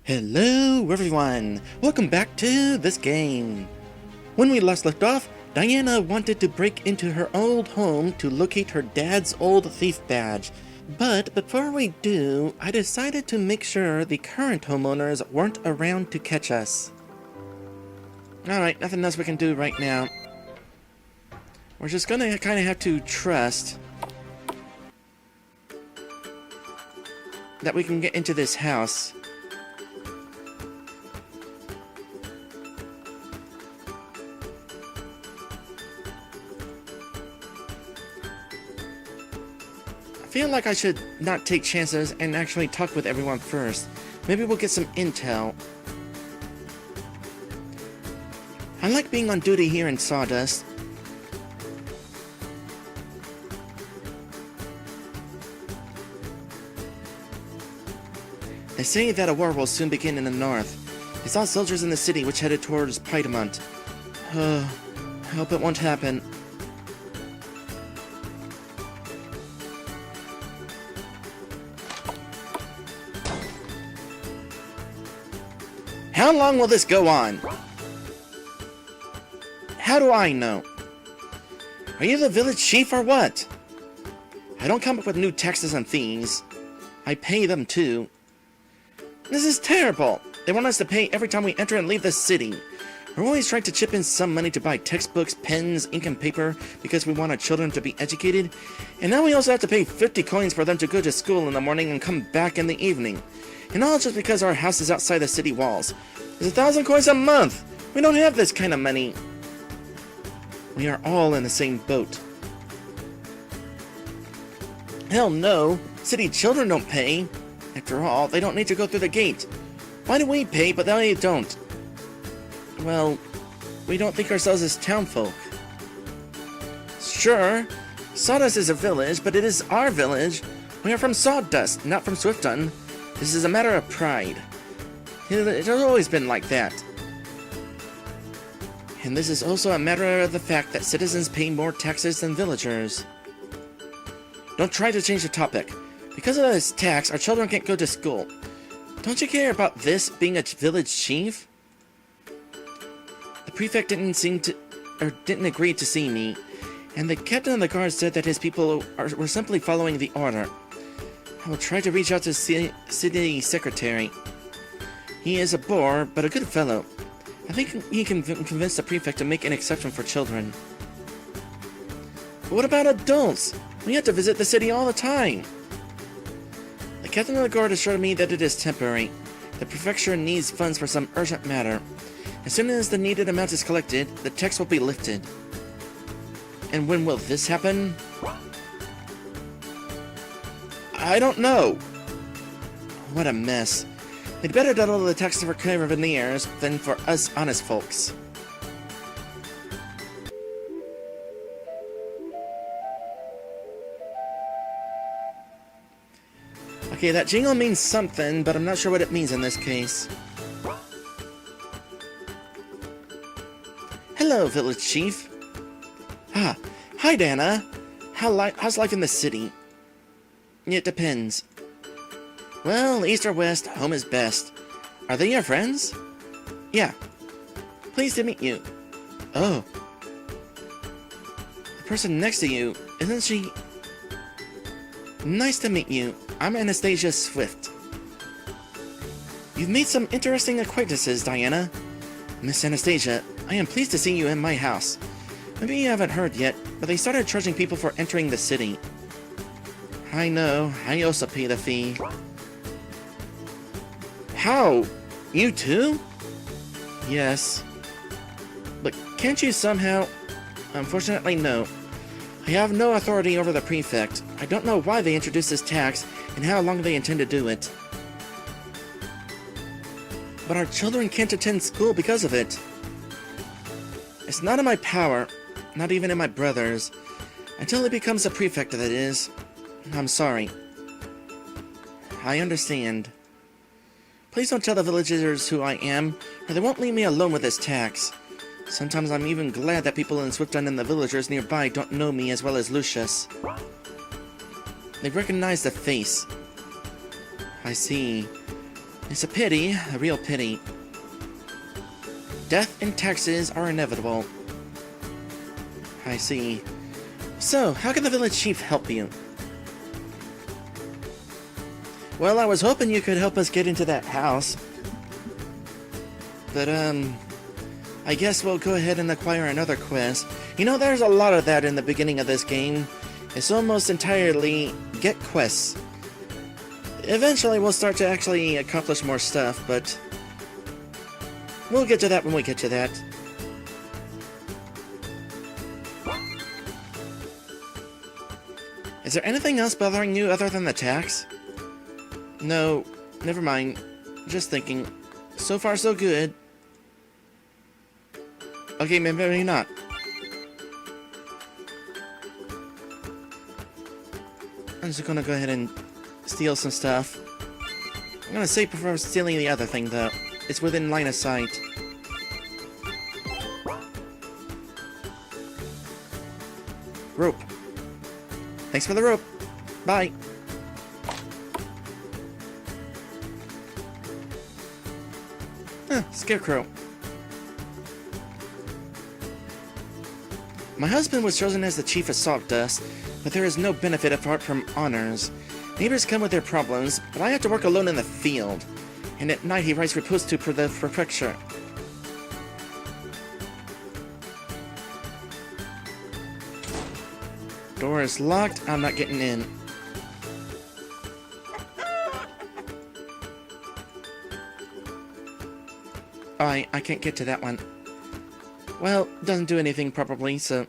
Hello everyone! Welcome back to this game! When we last left off, Diana wanted to break into her old home to locate her dad's old thief badge. But before we do, I decided to make sure the current homeowners weren't around to catch us. Alright, nothing else we can do right now. We're just gonna kinda have to trust that we can get into this house. I feel like I should not take chances and actually talk with everyone first. Maybe we'll get some intel. I like being on duty here in Sawdust. They say that a war will soon begin in the north. I saw soldiers in the city which headed towards Piedmont. I hope it won't happen. How long will this go on? How do I know? Are you the village chief or what? I don't come up with new taxes and fees. I pay them too. This is terrible. They want us to pay every time we enter and leave the city. We're always trying to chip in some money to buy textbooks, pens, ink and paper because we want our children to be educated. And now we also have to pay 50 coins for them to go to school in the morning and come back in the evening. And all just because our house is outside the city walls. It's 1,000 coins a month! We don't have this kind of money. We are all in the same boat. Hell no! City children don't pay. After all, they don't need to go through the gate. Why do we pay, but they don't? Well, we don't think ourselves as townfolk. Sure, Sawdust is a village, but it is our village. We are from Sawdust, not from Swiftdun. This is a matter of pride. It has always been like that. And this is also a matter of the fact that citizens pay more taxes than villagers. Don't try to change the topic. Because of this tax, our children can't go to school. Don't you care about this being a village chief? The prefect didn't agree to see me, and the captain of the guard said that his people were simply following the order. I will try to reach out to the city secretary. He is a bore, but a good fellow. I think he can convince the prefect to make an exception for children. But what about adults? We have to visit the city all the time. The captain of the guard assured me that it is temporary. The prefecture needs funds for some urgent matter. As soon as the needed amount is collected, the tax will be lifted. And when will this happen? I don't know. What a mess. They'd better double the tax for caravaneers than for us honest folks. Okay, that jingle means something, but I'm not sure what it means in this case. Hello, village chief. Ah, hi, Dana. How's life in the city? It depends. Well, east or west, home is best. Are they your friends? Yeah. Pleased to meet you. Oh. The person next to you, isn't she? Nice to meet you. I'm Anastasia Swift. You've made some interesting acquaintances, Diana. Miss Anastasia, I am pleased to see you in my house. Maybe you haven't heard yet, but they started charging people for entering the city. I know, I also pay the fee. How? You too? Yes. But can't you somehow... Unfortunately, no. I have no authority over the prefect. I don't know why they introduced this tax and how long they intend to do it. But our children can't attend school because of it. It's not in my power, not even in my brother's. Until he becomes a prefect, that is. I'm sorry. I understand. Please don't tell the villagers who I am, or they won't leave me alone with this tax. Sometimes I'm even glad that people in Swiftdun and the villagers nearby don't know me as well as Lucius. They recognize the face. I see. It's a pity, a real pity. Death and taxes are inevitable. I see. So, how can the village chief help you? Well, I was hoping you could help us get into that house. But, I guess we'll go ahead and acquire another quest. You know, there's a lot of that in the beginning of this game. It's almost entirely get quests. Eventually, we'll start to actually accomplish more stuff, but we'll get to that when we get to that. Is there anything else bothering you other than the tax? No, never mind. Just thinking. So far, so good. Okay, maybe not. I'm just gonna go ahead and steal some stuff. I'm gonna say prefer stealing the other thing, though. It's within line of sight. Rope. Thanks for the rope. Bye. Scarecrow. My husband was chosen as the chief of Sawdust, but there is no benefit apart from honors. Neighbors come with their problems, but I have to work alone in the field. And at night he writes reports to the prefecture. Door is locked. I'm not getting in. Oh, I can't get to that one. Well, doesn't do anything probably, so...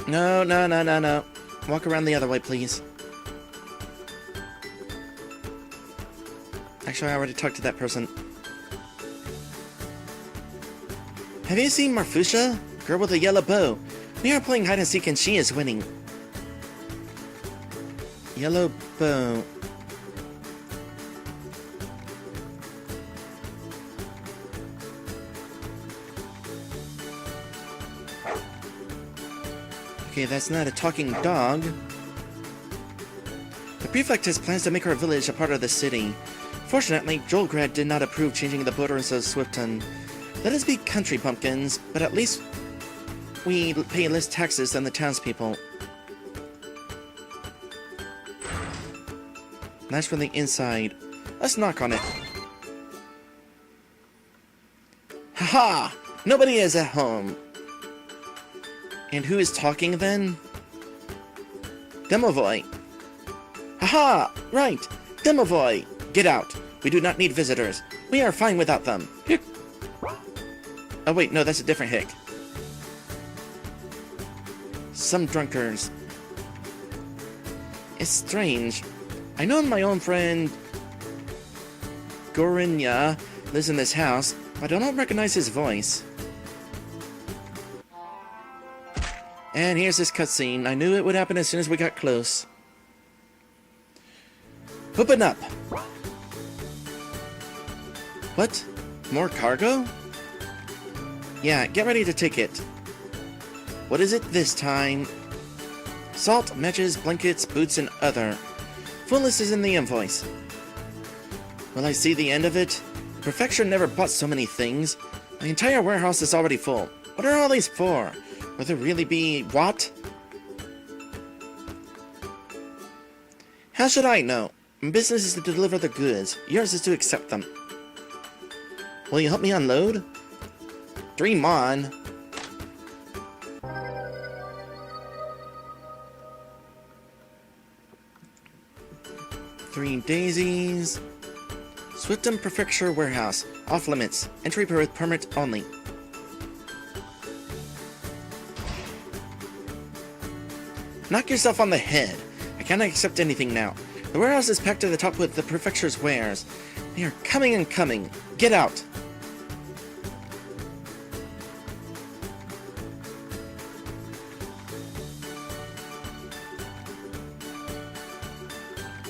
No. Walk around the other way, please. Actually, I already talked to that person. Have you seen Marfusha? Girl with a yellow bow. We are playing hide and seek and she is winning. Yellow bow. Okay, that's not a talking dog. The prefect has plans to make our village a part of the city. Fortunately, Joelgrad did not approve changing the borders of Swifton. Let us be country bumpkins, but at least we pay less taxes than the townspeople. Nice from the inside. Let's knock on it. Haha! Nobody is at home. And who is talking then? Demovoy. Haha! Right! Demovoy! Get out! We do not need visitors. We are fine without them. Hick. Oh wait, no, that's a different hick. Some drunkards. It's strange. I know my own friend Gorinya lives in this house, but I don't recognize his voice. And here's this cutscene. I knew it would happen as soon as we got close. Open up! What? More cargo? Yeah, get ready to take it. What is it this time? Salt, matches, blankets, boots, and other. Full list is in the invoice. Will I see the end of it? The prefecture never bought so many things. My entire warehouse is already full. What are all these for? Will there really be what? How should I know? My business is to deliver the goods. Yours is to accept them. Will you help me unload? Dream on. Three daisies. Swifton Prefecture Warehouse. Off limits. Entry with permit only. Knock yourself on the head. I cannot accept anything now. The warehouse is packed to the top with the prefecture's wares. They are coming and coming. Get out.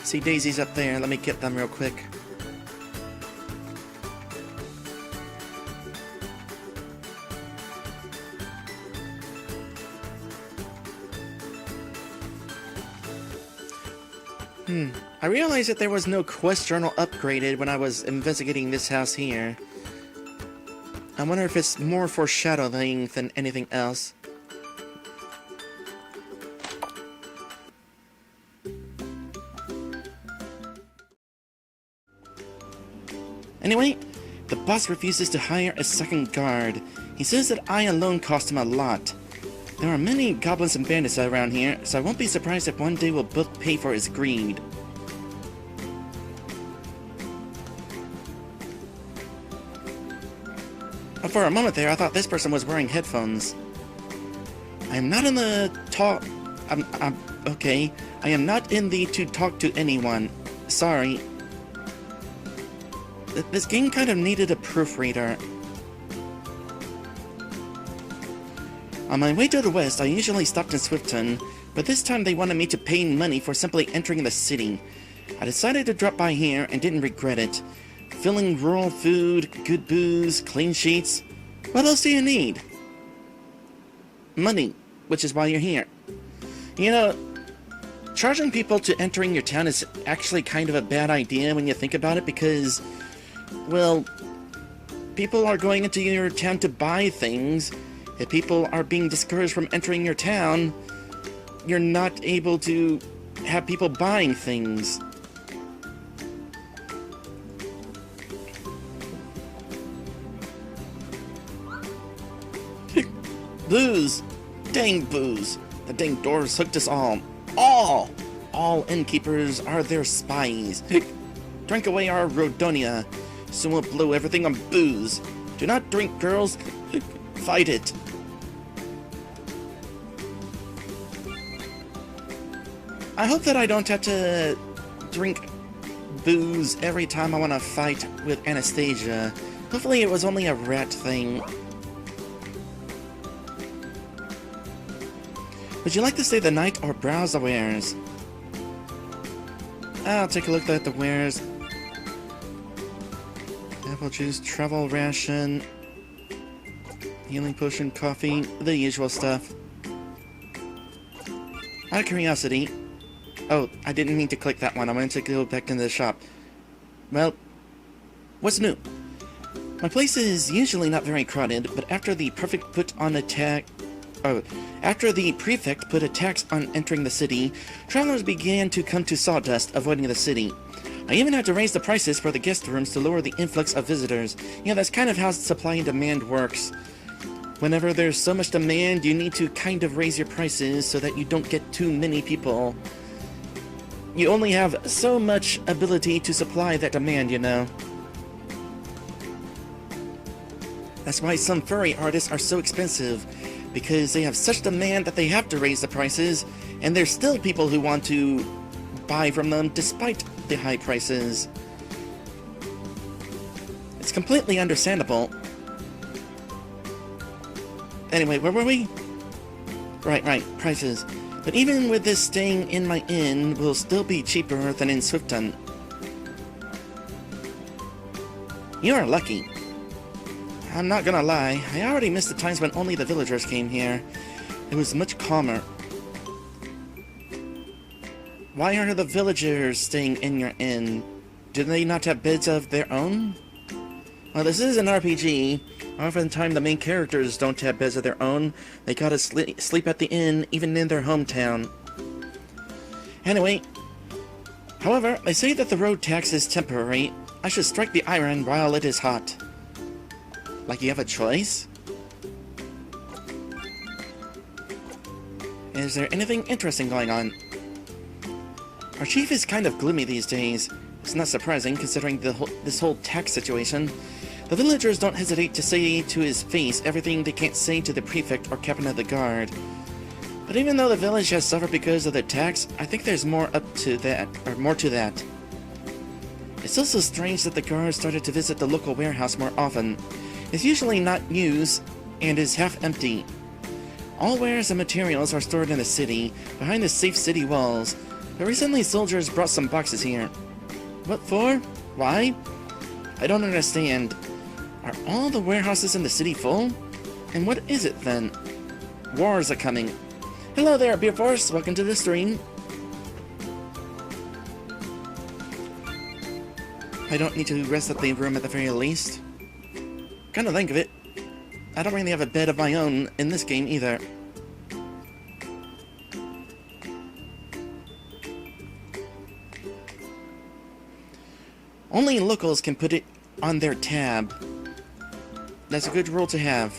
See daisies up there. Let me get them real quick. I realized that there was no quest journal upgraded when I was investigating this house here. I wonder if it's more foreshadowing than anything else. Anyway, the boss refuses to hire a second guard. He says that I alone cost him a lot. There are many goblins and bandits around here, so I won't be surprised if one day we'll both pay for his greed. But for a moment there, I thought this person was wearing headphones. I am not in the okay. I am not in the to talk to anyone. Sorry. This game kind of needed a proofreader. On my way to the west, I usually stopped in Swifton, but this time they wanted me to pay money for simply entering the city. I decided to drop by here and didn't regret it. Filling rural food, good booze, clean sheets. What else do you need? Money, which is why you're here. You know, charging people to entering your town is actually kind of a bad idea when you think about it because, well, people are going into your town to buy things. If people are being discouraged from entering your town, you're not able to have people buying things. Booze! Dang booze! The dang doors hooked us all. All innkeepers are their spies. Drink away our Rodonia. Soon we'll blow everything on booze. Do not drink, girls. Fight it. I hope that I don't have to drink booze every time I want to fight with Anastasia. Hopefully it was only a rat thing. Would you like to stay the night or browse the wares? I'll take a look at the wares. Apple juice, travel ration, healing potion, coffee, the usual stuff. Out of curiosity... Oh, I didn't mean to click that one. I wanted to go back into the shop. Well, what's new? My place is usually not very crowded, but after the prefect put a tax on entering the city, travelers began to come to Sawdust, avoiding the city. I even had to raise the prices for the guest rooms to lower the influx of visitors. Yeah, that's kind of how supply and demand works. Whenever there's so much demand, you need to kind of raise your prices so that you don't get too many people. You only have so much ability to supply that demand, you know. That's why some furry artists are so expensive, because they have such demand that they have to raise the prices, and there's still people who want to buy from them despite the high prices. It's completely understandable. Anyway, where were we? Right, prices. But even with this, staying in my inn will still be cheaper than in Swifton. You are lucky. I'm not gonna lie, I already missed the times when only the villagers came here. It was much calmer. Why are the villagers staying in your inn? Do they not have beds of their own? Well, this is an RPG. Oftentimes the main characters don't have beds of their own. They gotta sleep at the inn, even in their hometown. Anyway, however, they say that the road tax is temporary. I should strike the iron while it is hot. Like you have a choice? Is there anything interesting going on? Our chief is kind of gloomy these days. It's not surprising, considering this whole tax situation. The villagers don't hesitate to say to his face everything they can't say to the prefect or captain of the guard. But even though the village has suffered because of the tax, I think there's more to that. It's also strange that the guard started to visit the local warehouse more often. It's usually not used and is half empty. All wares and materials are stored in the city, behind the safe city walls. But recently soldiers brought some boxes here. What for? Why? I don't understand. Are all the warehouses in the city full? And what is it then? Wars are coming. Hello there, Beer Force. Welcome to the stream. I don't need to rest at the room at the very least. Come to think of it, I don't really have a bed of my own in this game either. Only locals can put it on their tab. That's a good rule to have.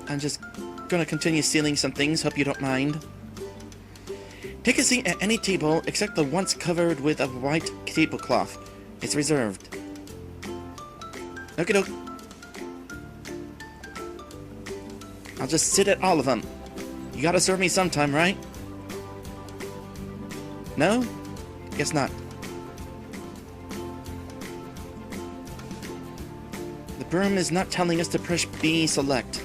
I'm just gonna continue stealing some things, hope you don't mind. Take a seat at any table except the ones covered with a white tablecloth. It's reserved. Okie doke. I'll just sit at all of them. You gotta serve me sometime, right? No? Guess not. The broom is not telling us to push B select.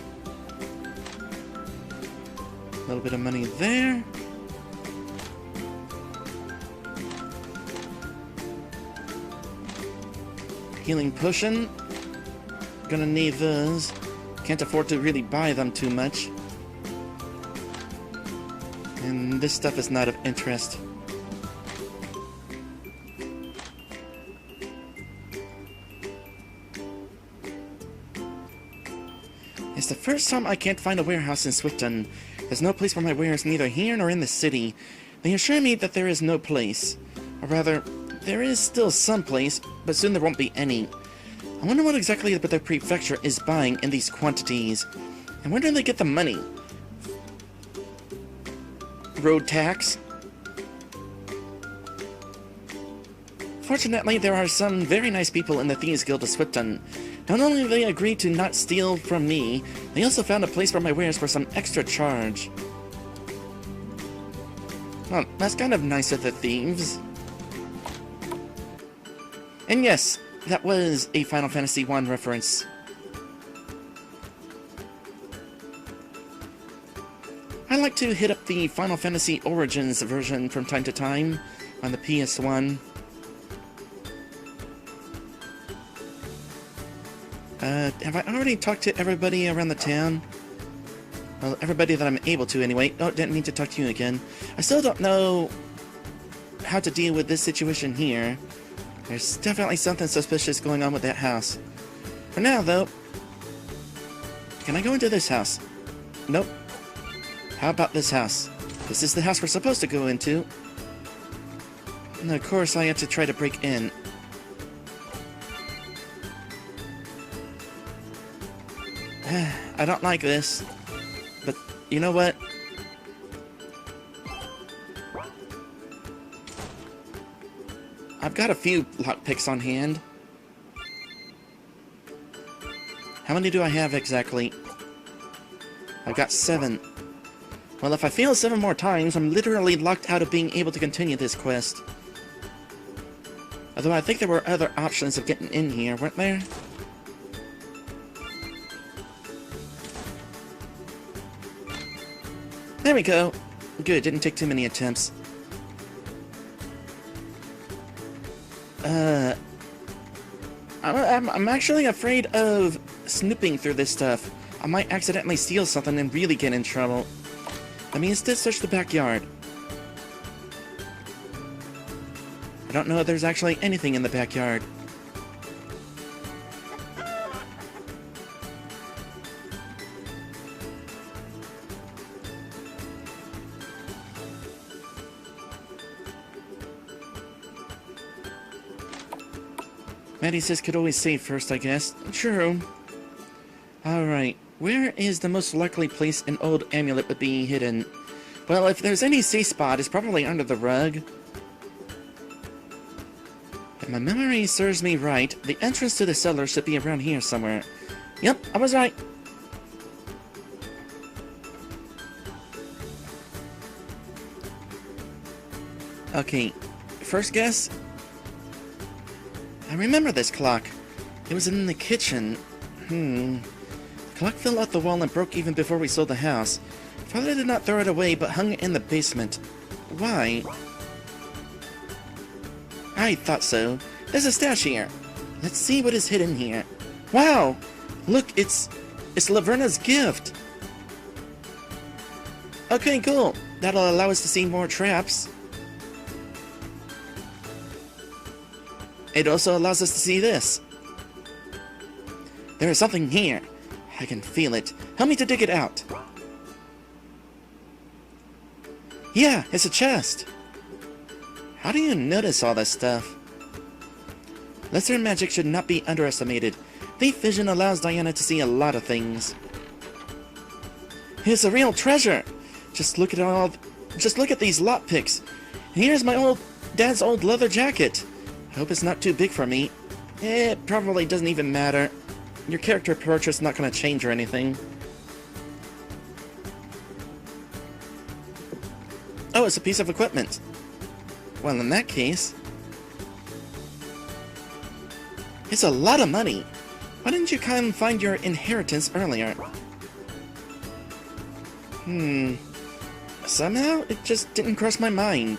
A little bit of money there. Healing potion. Gonna need those. Can't afford to really buy them too much. And this stuff is not of interest. It's the first time I can't find a warehouse in Swifton. There's no place for my wares neither here nor in the city. They assure me that there is no place. Or rather, there is still some place, but soon there won't be any. I wonder what exactly the prefecture is buying in these quantities. And where do they get the money? Road tax? Fortunately, there are some very nice people in the Thieves Guild of Swifton. Not only do they agree to not steal from me, they also found a place for my wares for some extra charge. Well, that's kind of nice of the thieves. And yes, that was a Final Fantasy I reference. I like to hit up the Final Fantasy Origins version from time to time on the PS1. Have I already talked to everybody around the town? Well, everybody that I'm able to anyway. Oh, didn't mean to talk to you again. I still don't know how to deal with this situation here. There's definitely something suspicious going on with that house. For now, though, can I go into this house? Nope. How about this house? This is the house we're supposed to go into. And of course, I have to try to break in. I don't like this, but you know what? I've got a few lockpicks on hand. How many do I have exactly? I've got 7. Well, if I fail 7 more times, I'm literally locked out of being able to continue this quest. Although I think there were other options of getting in here, weren't there? There we go. Good, didn't take too many attempts. I'm actually afraid of snooping through this stuff. I might accidentally steal something and really get in trouble. Let me instead search the backyard. I don't know if there's actually anything in the backyard. Maddie says could always save first, I guess. True. Alright, where is the most likely place an old amulet would be hidden? Well, if there's any safe spot, it's probably under the rug. If my memory serves me right, the entrance to the cellar should be around here somewhere. Yep, I was right. Okay, first guess? I remember this clock. It was in the kitchen. The clock fell out the wall and broke even before we sold the house. Father did not throw it away, but hung it in the basement. Why? I thought so. There's a stash here. Let's see what is hidden here. Wow! Look, it's Laverna's gift. Okay, cool. That'll allow us to see more traps. It also allows us to see this. There is something here. I can feel it. Help me to dig it out. Yeah, it's a chest. How do you notice all this stuff? Lesser magic should not be underestimated. Thief vision allows Diana to see a lot of things. It's a real treasure. Just look at these lockpicks. And here's my dad's old leather jacket. I hope it's not too big for me. It probably doesn't even matter. Your character portrait's not going to change or anything. Oh, it's a piece of equipment. Well, in that case... It's a lot of money. Why didn't you come find your inheritance earlier? Somehow, it just didn't cross my mind.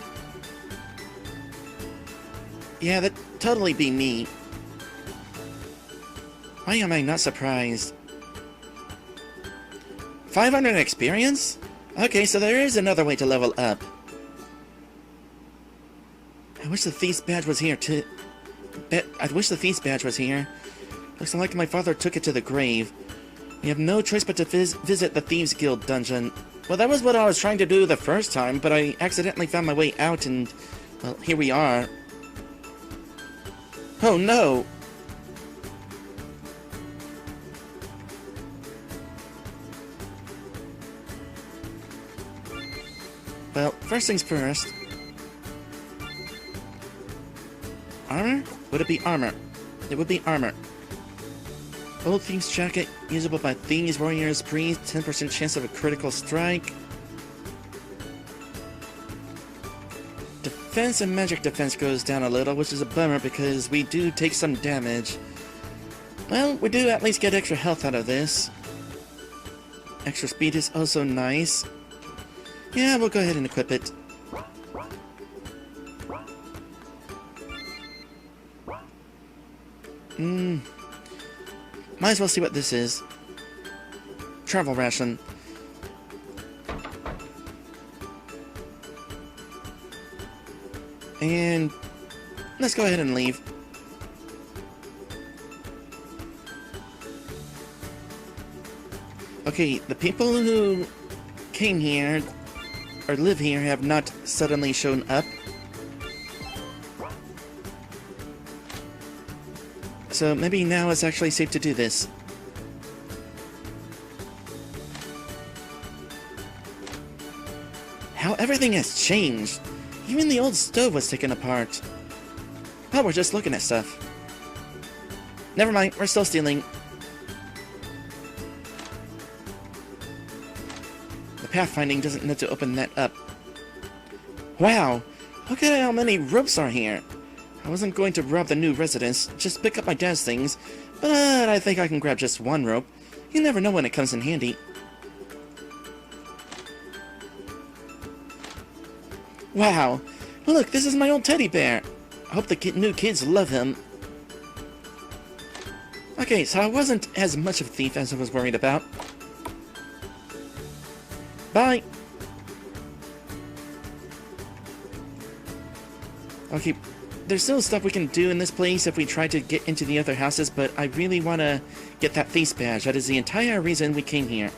Yeah, that'd totally be me. Why am I not surprised? 500 experience? Okay, so there is another way to level up. I wish the Thief's Badge was here too. I wish the Thief's Badge was here. Looks like my father took it to the grave. We have no choice but to visit the Thieves Guild dungeon. Well, that was what I was trying to do the first time, but I accidentally found my way out and... well, here we are. Oh no! Well, first things first. Armor? Would it be armor? It would be armor. Old Thief's Jacket, usable by Thieves, Warriors, Priests, 10% chance of a critical strike. Defense and magic defense goes down a little, which is a bummer because we do take some damage. Well, we do at least get extra health out of this. Extra speed is also nice. Yeah, we'll go ahead and equip it. Might as well see what this is. Travel ration. And let's go ahead and leave. Okay, the people who came here or live here have not suddenly shown up. So maybe now it's actually safe to do this. How everything has changed. Even the old stove was taken apart. Oh, we're just looking at stuff. Never mind, we're still stealing. The pathfinding doesn't need to open that up. Wow, look at how many ropes are here. I wasn't going to rob the new residence, just pick up my dad's things, but I think I can grab just one rope. You never know when it comes in handy. Wow, look, this is my old teddy bear. I hope the new kids love him. Okay, so I wasn't as much of a thief as I was worried about. Bye! Okay, there's still stuff we can do in this place if we try to get into the other houses, but I really want to get that Thief's Badge. That is the entire reason we came here.